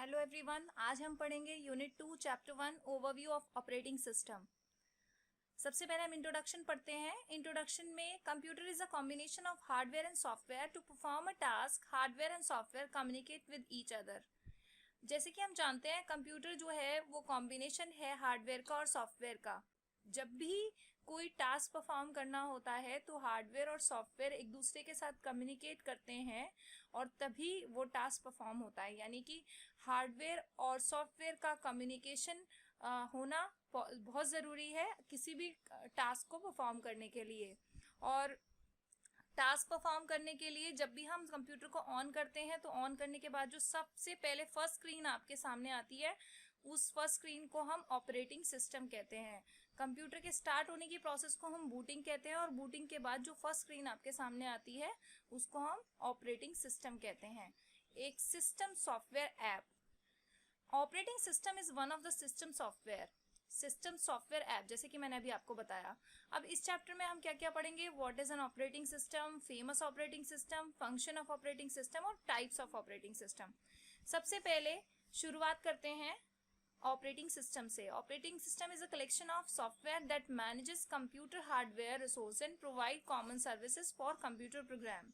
Hello everyone, आज हम पढ़ेंगे unit 2 chapter 1 overview of operating system. सबसे पहले हम इंट्रोडक्शन पढ़ते हैं। इंट्रोडक्शन में computer is a combination of hardware and software to perform a task. Hardware and software communicate with each other. जैसे कि हम जानते हैं कंप्यूटर जो है वो कॉम्बिनेशन है हार्डवेयर का और सॉफ्टवेयर का। जब भी कोई टास्क परफॉर्म करना होता है तो हार्डवेयर और सॉफ्टवेयर एक दूसरे के साथ कम्युनिकेट करते हैं और तभी वो टास्क परफॉर्म होता है। यानी कि हार्डवेयर और सॉफ्टवेयर का कम्युनिकेशन होना बहुत ज़रूरी है किसी भी टास्क को परफॉर्म करने के लिए। और टास्क परफॉर्म करने के लिए जब भी हम कंप्यूटर को ऑन करते हैं तो ऑन करने के बाद जो सबसे पहले फर्स्ट स्क्रीन आपके सामने आती है उस फर्स्ट स्क्रीन को हम ऑपरेटिंग सिस्टम कहते हैं। कंप्यूटर के स्टार्ट होने की प्रोसेस को हम बूटिंग कहते हैं और बूटिंग के बाद जो फर्स्ट स्क्रीन आपके सामने आती है उसको हम ऑपरेटिंग सिस्टम कहते हैं। एक system software app. Operating system is one of the system software. System software app, जैसे कि मैंने अभी आपको बताया। अब इस चैप्टर में हम क्या क्या पढ़ेंगे? What is an operating system, famous operating system, function of operating system और टाइप्स ऑफ ऑपरेटिंग सिस्टम। सबसे पहले शुरुआत करते हैं ऑपरेटिंग सिस्टम से। Operating system is a collection of software that manages computer hardware resource and provide common services for computer program.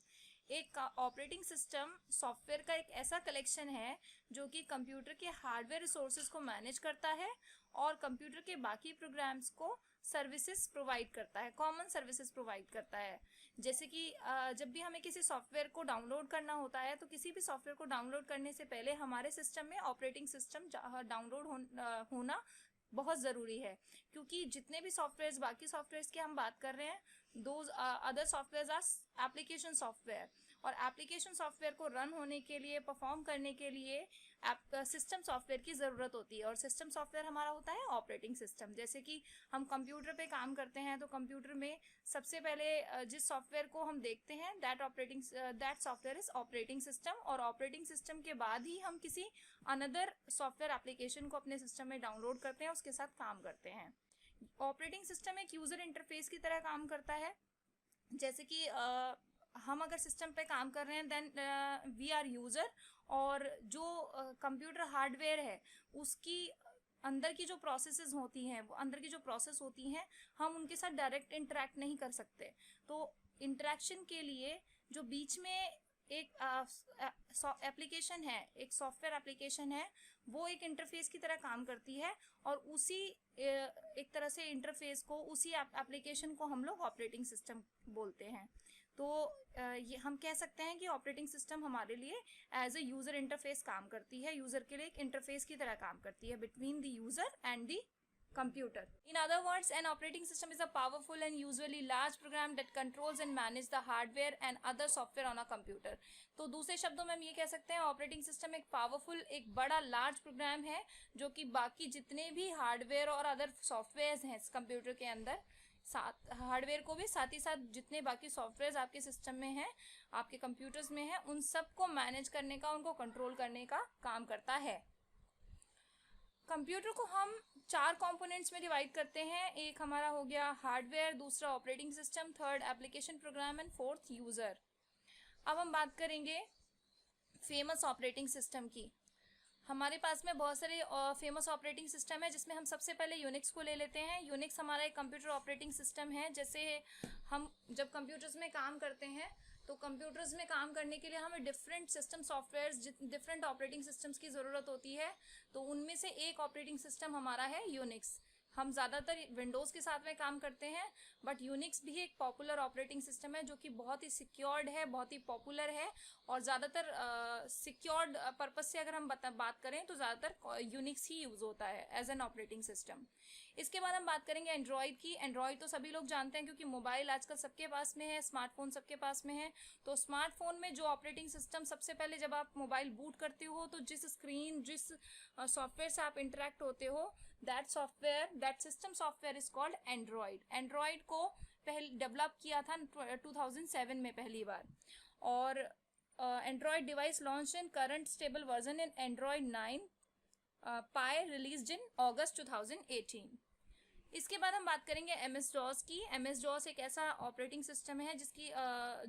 एक operating system software का एक ऐसा कलेक्शन है जो कि कंप्यूटर के हार्डवेयर रिसोर्सेज को मैनेज करता है और कंप्यूटर के बाकी प्रोग्राम्स को सर्विसेज प्रोवाइड करता है, कॉमन सर्विसेज प्रोवाइड करता है। जैसे कि जब भी हमें किसी सॉफ्टवेयर को डाउनलोड करना होता है तो किसी भी सॉफ्टवेयर को डाउनलोड करने से पहले हमारे सिस्टम में ऑपरेटिंग सिस्टम डाउनलोड होना बहुत ज़रूरी है, क्योंकि जितने भी सॉफ्टवेयर्स बाकी सॉफ्टवेयर्स की हम बात कर रहे हैं those other softwares are application software. और एप्लीकेशन सॉफ्टवेयर को रन होने के लिए, परफॉर्म करने के लिए सिस्टम सॉफ्टवेयर की ज़रूरत होती है और सिस्टम सॉफ्टवेयर हमारा होता है ऑपरेटिंग सिस्टम। जैसे कि हम कंप्यूटर पे काम करते हैं तो कंप्यूटर में सबसे पहले जिस सॉफ्टवेयर को हम देखते हैं that software is operating system, और ऑपरेटिंग सिस्टम के बाद ही हम किसी अनदर सॉफ्टवेयर एप्लीकेशन को अपने सिस्टम में डाउनलोड करते हैं, उसके साथ काम करते हैं। ऑपरेटिंग सिस्टम एक यूज़र इंटरफेस की तरह काम करता है। जैसे कि हम अगर सिस्टम पे काम कर रहे हैं देन वी आर यूज़र, और जो कंप्यूटर हार्डवेयर है उसकी अंदर की जो प्रोसेसेस होती हैं, वो अंदर की जो प्रोसेस होती हैं हम उनके साथ डायरेक्ट इंटरेक्ट नहीं कर सकते। तो इंटरेक्शन के लिए जो बीच में एक एप्लीकेशन है, एक सॉफ्टवेयर एप्लीकेशन है, वो एक इंटरफेस की तरह काम करती है और उसी एक तरह से इंटरफेस को, उसी एप्लीकेशन को हम लोग ऑपरेटिंग सिस्टम बोलते हैं। तो ये हम कह सकते हैं कि ऑपरेटिंग सिस्टम हमारे लिए एज ए यूज़र इंटरफेस काम करती है, यूज़र के लिए एक इंटरफेस की तरह काम करती है between the user and the computer. In other words, an operating system is a powerful and usually large program that controls and manages the hardware and other software on a computer. तो दूसरे शब्दों में हम ये कह सकते हैं operating system एक पावरफुल, एक बड़ा लार्ज प्रोग्राम है जो कि बाकी जितने भी हार्डवेयर और अदर सॉफ्टवेयर हैं कंप्यूटर के अंदर, साथ हार्डवेयर को भी साथ ही साथ जितने बाकी सॉफ्टवेयर आपके सिस्टम में हैं, आपके कंप्यूटर्स में हैं, उन सबको मैनेज करने का, उनको कंट्रोल करने का काम करता है। कंप्यूटर को हम 4 कंपोनेंट्स में डिवाइड करते हैं। एक हमारा हो गया हार्डवेयर, दूसरा operating system, third application program and fourth user. अब हम बात करेंगे फेमस ऑपरेटिंग सिस्टम की। हमारे पास में बहुत सारे फेमस ऑपरेटिंग सिस्टम है, जिसमें हम सबसे पहले यूनिक्स को ले लेते हैं। यूनिक्स हमारा एक कंप्यूटर ऑपरेटिंग सिस्टम है। जैसे हम जब कंप्यूटर्स में काम करते हैं तो कंप्यूटर्स में काम करने के लिए हमें different system softwares, different operating systems की ज़रूरत होती है। तो उनमें से एक ऑपरेटिंग सिस्टम हमारा है यूनिक्स। हम ज़्यादातर विंडोज़ के साथ में काम करते हैं, बट यूनिक्स भी एक पॉपुलर ऑपरेटिंग सिस्टम है जो कि बहुत ही सिक्योर्ड है, बहुत ही पॉपुलर है, और ज़्यादातर सिक्योर्ड पर्पज़ से अगर हम बात करें तो ज़्यादातर यूनिक्स ही यूज़ होता है एज एन ऑपरेटिंग सिस्टम। इसके बाद हम बात करेंगे एंड्रॉयड की। एंड्रॉयड तो सभी लोग जानते हैं क्योंकि मोबाइल आजकल सबके पास में है, स्मार्टफोन सबके पास में है। तो स्मार्टफोन में जो ऑपरेटिंग सिस्टम, सबसे पहले जब आप मोबाइल बूट करते हो तो जिस स्क्रीन, जिस सॉफ्टवेयर से आप इंटरेक्ट होते हो, that system software is called Android. Android को पहले डेवलप किया था 2007 में पहली बार, और Android device launch in current stable version in Android 9 Pie released in August 2018. इसके बाद हम बात करेंगे एमएस डॉस की। एमएस डॉस एक ऐसा ऑपरेटिंग सिस्टम है जिसकी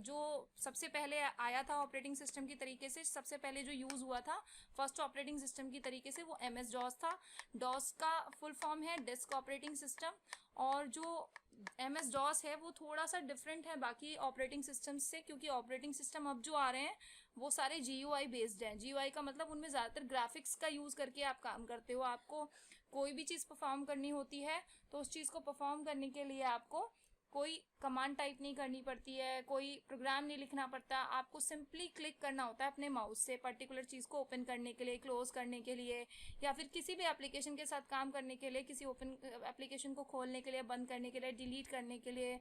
जो सबसे पहले आया था ऑपरेटिंग सिस्टम की तरीके से, सबसे पहले जो यूज हुआ था फर्स्ट ऑपरेटिंग सिस्टम की तरीके से, वो एमएस डॉस था। डॉस का फुल फॉर्म है डिस्क ऑपरेटिंग सिस्टम, और जो एमएस डॉस है वो थोड़ा सा डिफरेंट है बाकी ऑपरेटिंग सिस्टम से, क्योंकि ऑपरेटिंग सिस्टम अब जो आ रहे हैं वो सारे जीयूआई बेस्ड हैं। जीयूआई का मतलब उनमें ज़्यादातर ग्राफिक्स का यूज़ करके आप काम करते हो। आपको कोई भी चीज़ परफॉर्म करनी होती है तो उस चीज़ को परफॉर्म करने के लिए आपको कोई कमांड टाइप नहीं करनी पड़ती है, कोई प्रोग्राम नहीं लिखना पड़ता, आपको सिंपली क्लिक करना होता है अपने माउस से पर्टिकुलर चीज़ को ओपन करने के लिए, क्लोज करने के लिए, या फिर किसी भी एप्लीकेशन के साथ काम करने के लिए, किसी ओपन एप्लीकेशन को खोलने के लिए, बंद करने के लिए, डिलीट करने के लिए।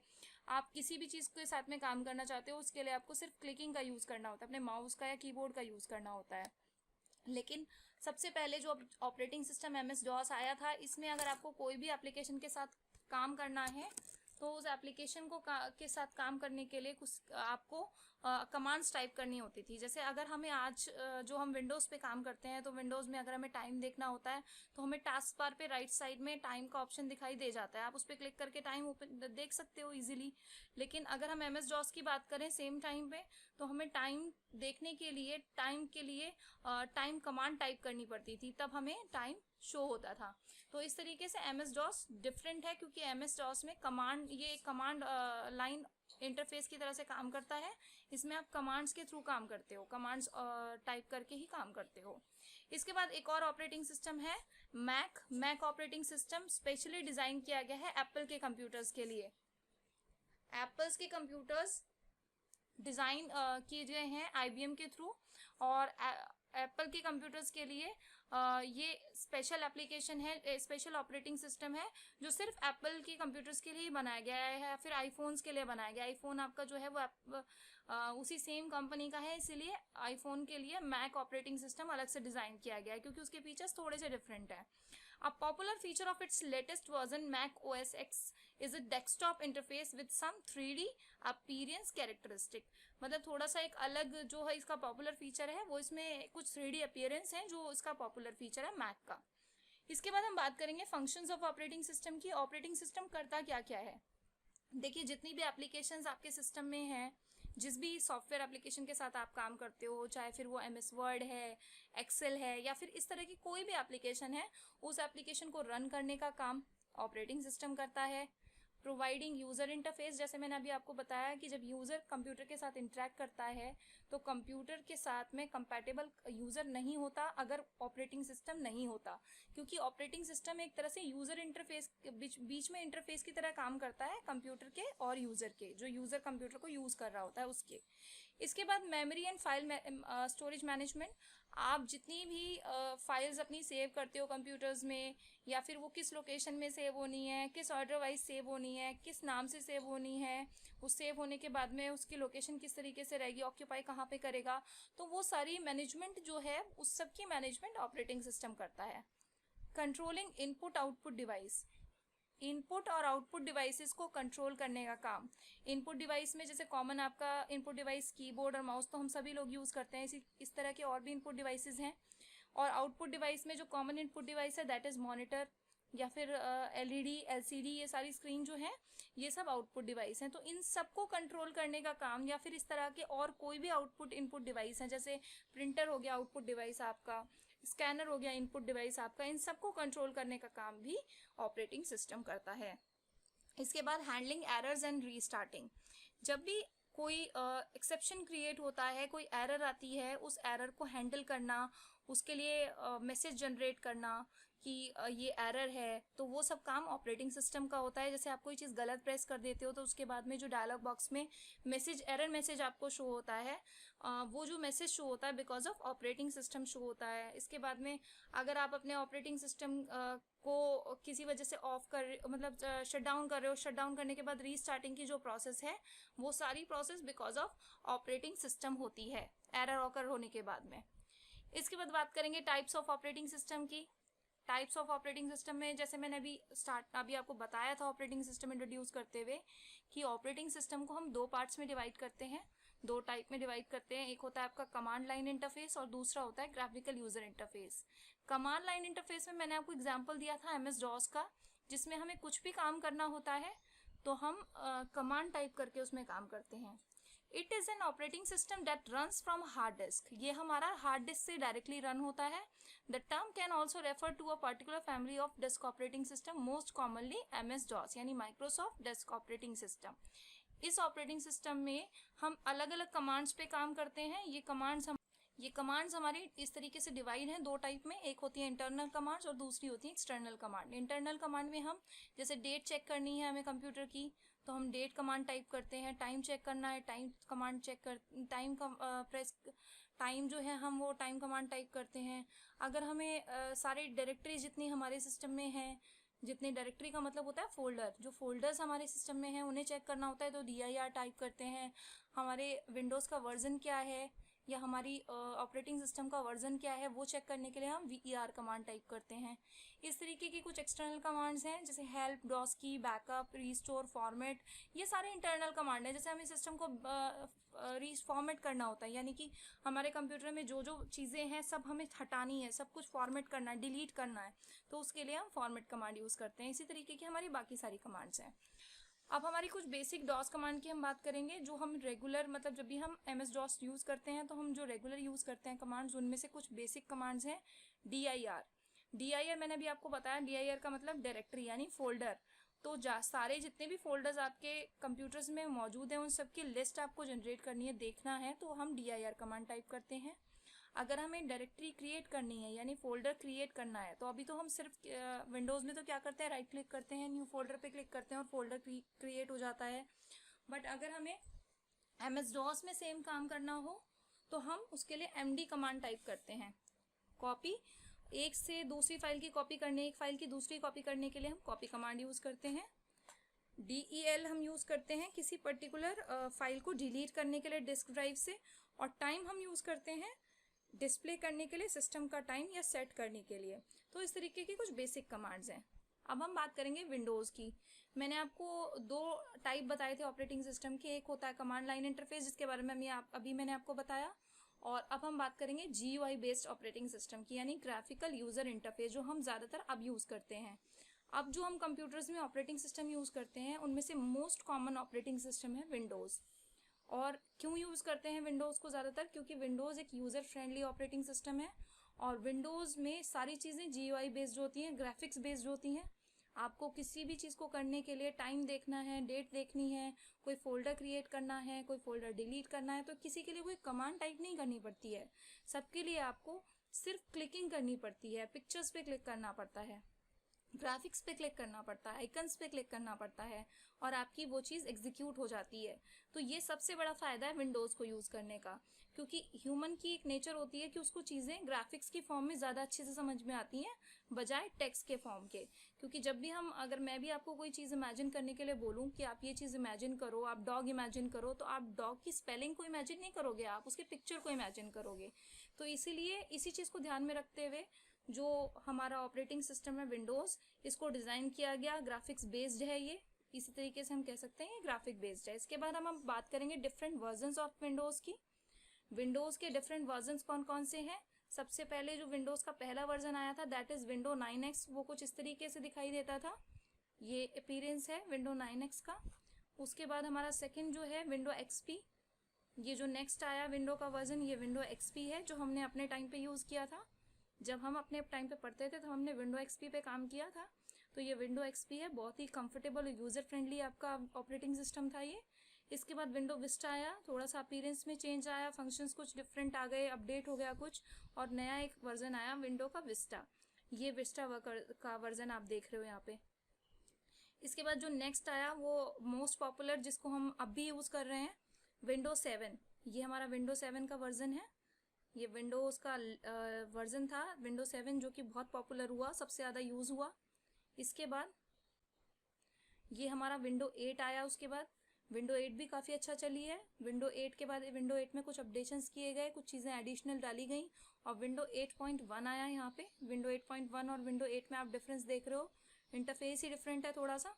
आप किसी भी चीज़ के साथ में काम करना चाहते हो उसके लिए आपको सिर्फ क्लिकिंग का यूज़ करना होता है, अपने माउस का या कीबोर्ड का यूज़ करना होता है। लेकिन सबसे पहले जो ऑपरेटिंग सिस्टम एमएस डॉस आया था, इसमें अगर आपको कोई भी एप्लीकेशन के साथ काम करना है तो उस एप्लीकेशन को के साथ काम करने के लिए कुछ आपको कमांड्स टाइप करनी होती थी। जैसे अगर हमें आज जो हम विंडोज़ पे काम करते हैं तो विंडोज़ में अगर हमें टाइम देखना होता है तो हमें टास्क बार पे राइट साइड में टाइम का ऑप्शन दिखाई दे जाता है, आप उस पर क्लिक करके टाइम ओपन देख सकते हो इजीली। लेकिन अगर हम एमएस डॉस की बात करें सेम टाइम पे, तो हमें टाइम देखने के लिए टाइम कमांड टाइप करनी पड़ती थी, तब हमें टाइम शो होता था। तो इस तरीके से एमएस डॉस डिफरेंट है, क्योंकि एमएस डॉस में ये कमांड लाइन इंटरफेस की तरह से काम करता है। इसमें आप कमांड्स के थ्रू काम करते हो, कमांड्स टाइप करके ही काम करते हो। इसके बाद एक और ऑपरेटिंग सिस्टम है Mac operating system, specially design किया गया है एप्पल के कंप्यूटर्स के लिए। एप्पल्स के कंप्यूटर्स डिज़ाइन किए गए हैं आईबीएम के थ्रू, और एप्पल के कंप्यूटर्स के लिए ये स्पेशल एप्लीकेशन है, स्पेशल ऑपरेटिंग सिस्टम है जो सिर्फ एप्पल के कंप्यूटर्स के लिए ही बनाया गया है, या फिर आईफोन्स के लिए बनाया गया। आईफोन आपका जो है वो उसी सेम कंपनी का है, इसीलिए आईफोन के लिए मैक ऑपरेटिंग सिस्टम अलग से डिज़ाइन किया गया है, क्योंकि उसके फीचर्स थोड़े से डिफरेंट है। A popular feature of its latest version, Mac OS X, is a desktop interface with some 3D appearance characteristic। मतलब थोड़ा सा एक अलग जो है इसका पॉपुलर फीचर है, वो इसमें कुछ 3D अपीयरेंस है जो इसका पॉपुलर फीचर है मैक का। इसके बाद हम बात करेंगे फंक्शंस ऑफ ऑपरेटिंग सिस्टम की। ऑपरेटिंग सिस्टम करता क्या क्या है। देखिए, जितनी भी एप्लीकेशंस आपके सिस्टम में हैं, जिस भी सॉफ्टवेयर एप्लीकेशन के साथ आप काम करते हो, चाहे फिर वो एमएस वर्ड है, एक्सेल है, या फिर इस तरह की कोई भी एप्लीकेशन है, उस एप्लीकेशन को रन करने का काम ऑपरेटिंग सिस्टम करता है। प्रोवाइडिंग यूज़र इंटरफेस, जैसे मैंने अभी आपको बताया कि जब यूज़र कंप्यूटर के साथ इंटरेक्ट करता है तो कंप्यूटर के साथ में कंपैटिबल यूज़र नहीं होता अगर ऑपरेटिंग सिस्टम नहीं होता, क्योंकि ऑपरेटिंग सिस्टम एक तरह से यूज़र इंटरफेस बीच में इंटरफेस की तरह काम करता है कंप्यूटर के और यूज़र के, जो यूज़र कंप्यूटर को यूज़ कर रहा होता है उसके। इसके बाद memory and file storage management. आप जितनी भी फाइल्स अपनी सेव करते हो कंप्यूटर्स में, या फिर वो किस लोकेशन में सेव होनी है, किस ऑर्डर वाइज सेव होनी है, किस नाम से सेव होनी है, उस सेव होने के बाद में उसकी लोकेशन किस तरीके से रहेगी, ऑक्यूपाई कहाँ पे करेगा, तो वो सारी मैनेजमेंट जो है उस सब की मैनेजमेंट ऑपरेटिंग सिस्टम करता है। Controlling input output device, input और आउटपुट डिवाइसेस को कंट्रोल करने का काम। इनपुट डिवाइस में जैसे कॉमन आपका इनपुट डिवाइस कीबोर्ड और माउस तो हम सभी लोग यूज़ करते हैं, इस तरह के और भी इनपुट डिवाइसेस हैं। और आउटपुट डिवाइस में जो कॉमन इनपुट डिवाइस है दैट इज़ मॉनिटर, या फिर एलईडी, एलसीडी, ये सारी स्क्रीन जो है ये सब आउटपुट डिवाइस हैं। तो इन सबको कंट्रोल करने का काम, या फिर इस तरह के और कोई भी आउटपुट इनपुट डिवाइस हैं, जैसे प्रिंटर हो गया आउटपुट डिवाइस आपका, स्कैनर हो गया इनपुट डिवाइस आपका, इन सबको कंट्रोल करने का काम भी ऑपरेटिंग सिस्टम करता है। इसके बाद हैंडलिंग एरर्स एंड रीस्टार्टिंग। जब भी कोई एक्सेप्शन क्रिएट होता है, कोई एरर आती है, उस एरर को हैंडल करना, उसके लिए मैसेज जनरेट करना कि ये एरर है, तो वो सब काम ऑपरेटिंग सिस्टम का होता है। जैसे आप कोई चीज़ गलत प्रेस कर देते हो तो उसके बाद में जो डायलॉग बॉक्स में एरर मैसेज आपको शो होता है, वो जो मैसेज शो होता है because of operating system show होता है। इसके बाद में अगर आप अपने ऑपरेटिंग सिस्टम को किसी वजह से शट डाउन कर रहे हो, शट डाउन करने के बाद रीस्टार्टिंग की जो प्रोसेस है वो सारी process because of operating system होती है एरर ऑकर होने के बाद में। इसके बाद बात करेंगे टाइप्स ऑफ ऑपरेटिंग सिस्टम की। टाइप्स ऑफ ऑपरेटिंग सिस्टम में जैसे मैंने अभी आपको बताया था ऑपरेटिंग सिस्टम इंट्रोड्यूस करते हुए कि ऑपरेटिंग सिस्टम को हम दो पार्ट्स में डिवाइड करते हैं, दो टाइप में डिवाइड करते हैं। एक होता है आपका कमांड लाइन इंटरफेस और दूसरा होता है graphical user interface. Command line interface में मैंने आपको एग्जांपल दिया था एमएस डॉस का जिसमें हमें कुछ भी काम करना होता है तो हम कमांड टाइप करके उसमें काम करते हैं। It is an operating system that runs from hard disk, ये हमारा हार्ड डिस्क से डायरेक्टली रन होता है। The term can also refer to a particular family of disk operating system, most commonly MS-DOS यानी माइक्रोसॉफ्ट डेस्क ऑपरेटिंग सिस्टम। इस operating system में हम अलग अलग कमांड्स पे काम करते हैं। ये कमांड्स हमारी इस तरीके से डिवाइड हैं दो टाइप में, एक होती है इंटरनल कमांड्स और दूसरी होती है एक्सटर्नल कमांड। इंटरनल कमांड में हम जैसे डेट चेक करनी है हमें कंप्यूटर की, तो हम डेट कमांड टाइप करते हैं। टाइम चेक करना है, टाइम कमांड चेक कर टाइम जो है हम वो टाइम कमांड टाइप करते हैं। अगर हमें सारी डायरेक्टरी जितनी हमारे सिस्टम में है, जितनी डायरेक्टरी का मतलब होता है फोल्डर, जो फोल्डर्स हमारे सिस्टम में हैं उन्हें चेक करना होता है तो DIR टाइप करते हैं। हमारे विंडोज़ का वर्जन क्या है या हमारी ऑपरेटिंग सिस्टम का वर्जन क्या है वो चेक करने के लिए हम VER कमांड टाइप करते हैं। इस तरीके की कुछ एक्सटर्नल कमांड्स हैं जैसे हेल्प, डॉस्की, बैकअप, रिस्टोर, फॉर्मेट, ये सारे इंटरनल कमांड हैं। जैसे हमें सिस्टम को फॉर्मेट करना होता है, यानी कि हमारे कंप्यूटर में जो जो चीज़ें हैं सब हमें हटानी है, सब कुछ फॉर्मेट करना है, डिलीट करना है, तो उसके लिए हम फॉर्मेट कमांड यूज़ करते हैं। इसी तरीके की हमारी बाकी सारी कमांड्स हैं। अब हमारी कुछ बेसिक डॉस कमांड की हम बात करेंगे, जो हम रेगुलर मतलब जब भी हम MS-DOS यूज़ करते हैं तो हम जो रेगुलर यूज़ करते हैं कमांड्स, उनमें से कुछ बेसिक कमांड्स हैं। DIR मैंने अभी आपको बताया, DIR का मतलब डायरेक्टरी यानी फोल्डर। तो सारे जितने भी फोल्डर्स आपके कंप्यूटर्स में मौजूद हैं उन सब की लिस्ट आपको जनरेट करनी है, देखना है, तो हम DIR कमांड टाइप करते हैं। अगर हमें डायरेक्टरी क्रिएट करनी है यानी फोल्डर क्रिएट करना है, तो अभी तो हम सिर्फ विंडोज़ में तो क्या करते हैं, राइट क्लिक करते हैं, न्यू फोल्डर पे क्लिक करते हैं और फोल्डर क्रिएट हो जाता है। बट अगर हमें MS-DOS में सेम काम करना हो तो हम उसके लिए MD कमांड टाइप करते हैं। कॉपी, एक से दूसरी फाइल की कॉपी करने, एक फाइल की दूसरी कॉपी करने के लिए हम कॉपी कमांड यूज़ करते हैं। DEL हम यूज़ करते हैं किसी पर्टिकुलर फाइल को डिलीट करने के लिए डिस्क ड्राइव से, और टाइम हम यूज़ करते हैं डिस्प्ले करने के लिए, सिस्टम का टाइम या सेट करने के लिए। तो इस तरीके की कुछ बेसिक कमांड्स हैं। अब हम बात करेंगे विंडोज़ की। मैंने आपको दो टाइप बताए थे ऑपरेटिंग सिस्टम के, एक होता है कमांड लाइन इंटरफेस जिसके बारे में अभी मैंने आपको बताया, और अब हम बात करेंगे GUI बेस्ड ऑपरेटिंग सिस्टम की, यानी ग्राफिकल यूज़र इंटरफेस, जो हम ज़्यादातर अब यूज़ करते हैं। अब जो हम कंप्यूटर्स में ऑपरेटिंग सिस्टम यूज़ करते हैं उनमें से मोस्ट कॉमन ऑपरेटिंग सिस्टम है विंडोज़। और क्यों यूज़ करते हैं विंडोज़ को ज़्यादातर, क्योंकि विंडोज़ एक यूज़र फ्रेंडली ऑपरेटिंग सिस्टम है और विंडोज़ में सारी चीज़ें GUI बेस्ड होती हैं, ग्राफिक्स बेस्ड होती हैं। आपको किसी भी चीज़ को करने के लिए टाइम देखना है, डेट देखनी है, कोई फोल्डर क्रिएट करना है, कोई फोल्डर डिलीट करना है, तो किसी के लिए कोई कमांड टाइप नहीं करनी पड़ती है। सबके लिए आपको सिर्फ क्लिकिंग करनी पड़ती है, पिक्चर्स पे क्लिक करना पड़ता है, ग्राफिक्स पे क्लिक करना पड़ता है, आइकन्स पे क्लिक करना पड़ता है और आपकी वो चीज़ एग्जीक्यूट हो जाती है। तो ये सबसे बड़ा फ़ायदा है विंडोज़ को यूज़ करने का, क्योंकि ह्यूमन की एक नेचर होती है कि उसको चीज़ें ग्राफिक्स की फॉर्म में ज़्यादा अच्छे से समझ में आती हैं बजाय टेक्स्ट के फॉर्म के। क्योंकि जब भी अगर मैं भी आपको कोई चीज़ इमेजिन करने के लिए बोलूँ कि आप ये चीज़ इमेजिन करो, आप डॉग इमेजिन करो, तो आप डॉग की स्पेलिंग को इमेजिन नहीं करोगे, आप उसके पिक्चर को इमेजिन करोगे। तो इसीलिए इसी चीज़ को ध्यान में रखते हुए जो हमारा ऑपरेटिंग सिस्टम है विंडोज़, इसको डिज़ाइन किया गया, ग्राफिक्स बेस्ड है ये, इसी तरीके से हम कह सकते हैं ये ग्राफिक बेस्ड है। इसके बाद हम बात करेंगे डिफरेंट वर्जन्स ऑफ विंडोज़ की। विंडोज़ के डिफरेंट वर्जन्स कौन कौन से हैं। सबसे पहले जो विंडोज़ का पहला वर्जन आया था दैट इज़ विंडो 9X, वो कुछ इस तरीके से दिखाई देता था, ये अपीयरेंस है विंडो 9X का। उसके बाद हमारा सेकेंड जो है विंडो XP, ये जो नेक्स्ट आया विंडो का वर्जन ये विंडो XP है, जो हमने अपने टाइम पे यूज़ किया था। जब हम अपने टाइम पे पढ़ते थे तो हमने विंडो XP पे काम किया था, तो ये विंडो XP है, बहुत ही कंफर्टेबल यूज़र फ्रेंडली आपका ऑपरेटिंग सिस्टम था ये। इसके बाद विंडो विस्टा आया, थोड़ा सा अपीयरेंस में चेंज आया, फंक्शंस कुछ डिफरेंट आ गए, अपडेट हो गया कुछ, और नया एक वर्जन आया विंडो का विस्टा, ये विस्टा का वर्जन आप देख रहे हो यहाँ पे। इसके बाद जो नेक्स्ट आया वो मोस्ट पॉपुलर जिसको हम अब भी यूज़ कर रहे हैं, विंडो 7, ये हमारा विंडो 7 का वर्जन है। ये विंडोज़ का वर्जन था विंडो 7 जो कि बहुत पॉपुलर हुआ, सबसे ज़्यादा यूज़ हुआ। इसके बाद ये हमारा विंडो 8 आया, उसके बाद विंडो 8 भी काफ़ी अच्छा चली है। विंडो 8 के बाद विंडो 8 में कुछ अपडेशंस किए गए, कुछ चीज़ें एडिशनल डाली गई और विंडो 8.1 आया यहाँ पे। विंडो 8.1 और विंडो 8 में आप डिफरेंस देख रहे हो, इंटरफेस ही डिफरेंट है थोड़ा सा।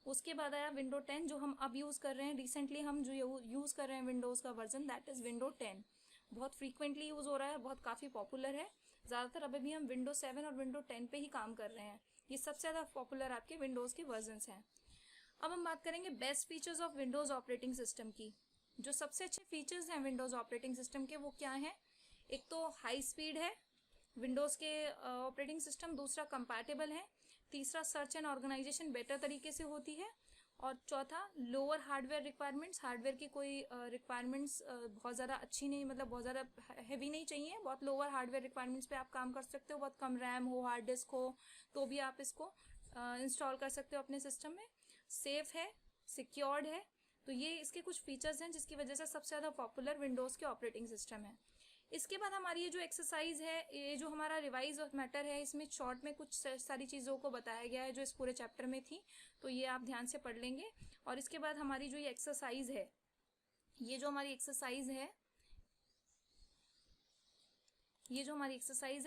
उसके बाद आया विंडो 10 जो हम अब यूज़ कर रहे हैं, रिसेंटली हम जो यूज़ कर रहे हैं विंडोज़ का वर्जन दैट इज़ विंडो 10। बहुत फ्रीक्वेंटली यूज़ हो रहा है, बहुत काफ़ी पॉपुलर है। ज़्यादातर अभी भी हम विंडोज 7 और विंडो 10 पे ही काम कर रहे हैं। ये सबसे ज़्यादा पॉपुलर आपके विंडोज़ के वर्जन्स हैं। अब हम बात करेंगे best features of Windows operating system की। जो सबसे अच्छे फीचर्स हैं विंडोज़ ऑपरेटिंग सिस्टम के वो क्या हैं? एक तो हाई स्पीड है विंडोज़ के ऑपरेटिंग सिस्टम, दूसरा कंपैटिबल है, तीसरा सर्च एंड ऑर्गेनाइजेशन बेटर तरीके से होती है, और चौथा लोअर हार्डवेयर रिक्वायरमेंट्स। हार्डवेयर की कोई रिक्वायरमेंट्स बहुत ज़्यादा अच्छी नहीं, मतलब बहुत ज़्यादा हैवी नहीं चाहिए, बहुत लोअर हार्डवेयर रिक्वायरमेंट्स पे आप काम कर सकते हो। बहुत कम रैम हो, हार्ड डिस्क हो, तो भी आप इसको इंस्टॉल कर सकते हो अपने सिस्टम में। सेफ है, सिक्योर्ड है। तो ये इसके कुछ फीचर्स हैं जिसकी वजह से सबसे ज़्यादा पॉपुलर विंडोज़ के ऑपरेटिंग सिस्टम है। इसके बाद हमारी ये जो एक्सरसाइज है, ये जो हमारा रिवाइज और मैटर है, इसमें शॉर्ट में कुछ सारी चीज़ों को बताया गया है जो इस पूरे चैप्टर में थी, तो ये आप ध्यान से पढ़ लेंगे। और इसके बाद हमारी जो ये एक्सरसाइज है, ये जो हमारी एक्सरसाइज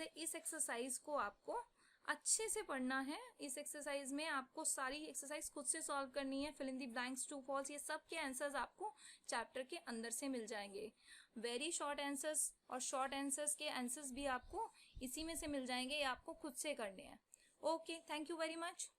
है, इस एक्सरसाइज को आपको अच्छे से पढ़ना है। इस एक्सरसाइज में आपको सारी एक्सरसाइज खुद से सॉल्व करनी है। Fill in the blanks, true false, ये सब के आंसर्स आपको चैप्टर के अंदर से मिल जाएंगे। वेरी शॉर्ट आंसर्स और शॉर्ट आंसर्स के आंसर्स भी आपको इसी में से मिल जाएंगे, ये आपको खुद से करने हैं। Okay, thank you very much.